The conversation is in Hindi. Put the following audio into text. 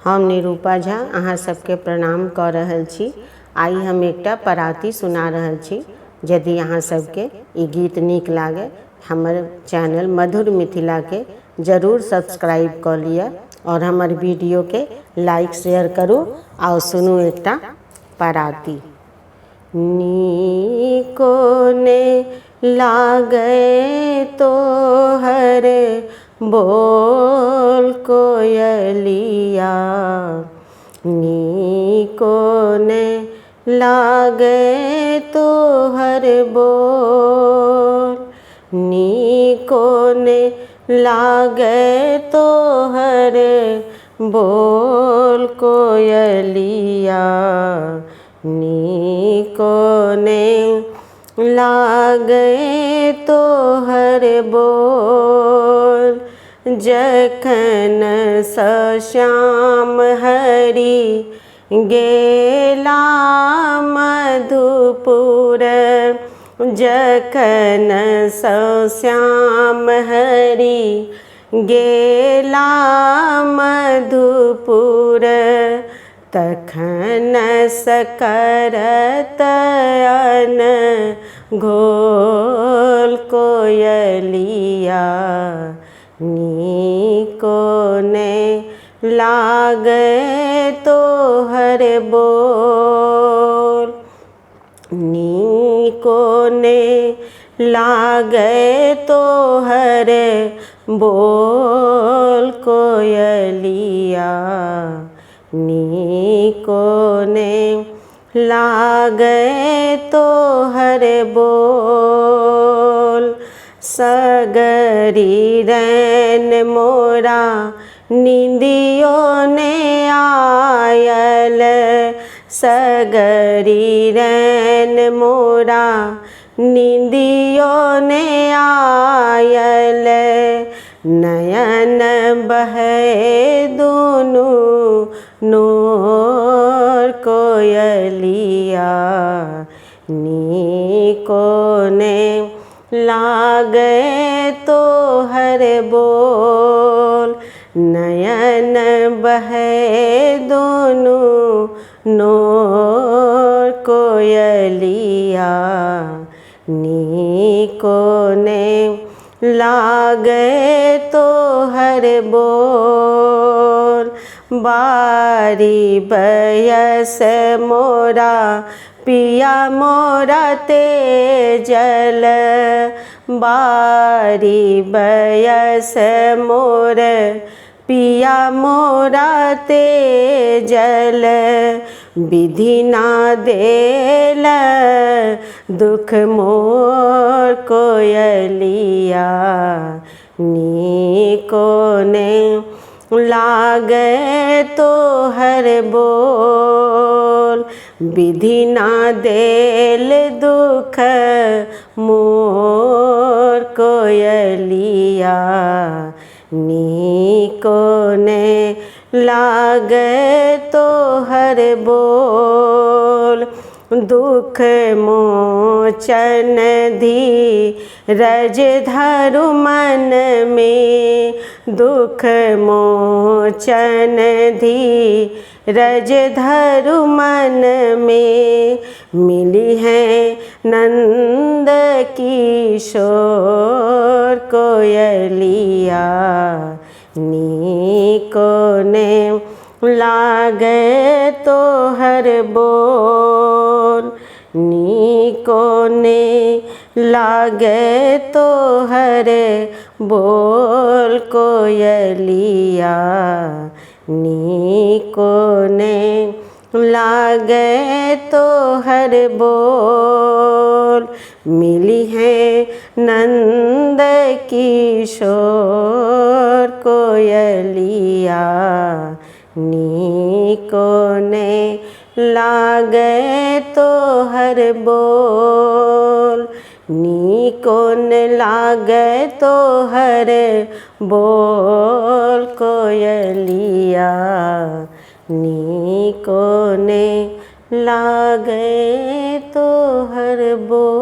हम निरूपा झा अहाँ सबके प्रणाम कऽ रहल छी। आइ हम एकटा पराती सुना रहल छी। यदि अहाँ सबके ई गीत नीक लागे हमर चैनल मधुर मिथिला के जरूर सब्सक्राइब कऽ लिअ और हमर वीडियो के लाइक शेयर करू। आओ सुनू एकटा पराती। नीको ने लागे तोहर बोल कोयलिया, नीको ने लागे तोहर बोल, नीको ने लागे तोहर बोल कोयलिया, नीको ने लागे तोहर बोल। जखन स श्याम हरि गेला मधुपुर, जखन स श्याम हरि गेला मधुपुर, तखन सकरत घोल कोयलिया, नीको ने लागे तोहर बोल, नीको ने लागे तोहर बोल कोयलिया, नीको ने लागे तोहर बोल। सगरी रैन मोरा निंदियो ने आयल, सगरी रैन मोरा निंदियो ने आयल, नयन बहे दुनु नोर कोयलिया, नीको ने लागे तोहर बोल, नयन बहे दुनु नोर कोयलिया, नीको ने लागे तोहर बोल। बारी बयस मोरा पिया मोरा तेजल, बारी बयस मोर पिया मोरा तेजल, विधि ना देल दुख मोर कोयलिया, नीको ने लागे तोहर बोल, विधि ना देल दुख मोर कोयलिया, नीको ने लागे तोहर बोल। दुख मोचन धीरज धरु मन में, दुख मोचन धीरज धरु मन में, मिली है नंद किशोर कोयलिया, नीको ने लागे तोहर बोल, नीको ने लागे तोहर बोल कोयलिया, नीको ने लागे तोहर बोल। मिली है नंद किशोर कोयलिया, नीको ने लागे तोहर बोल, नीको ने लागे तोहर बोल कोयलिया, नीको ने लागे तोहर बोल।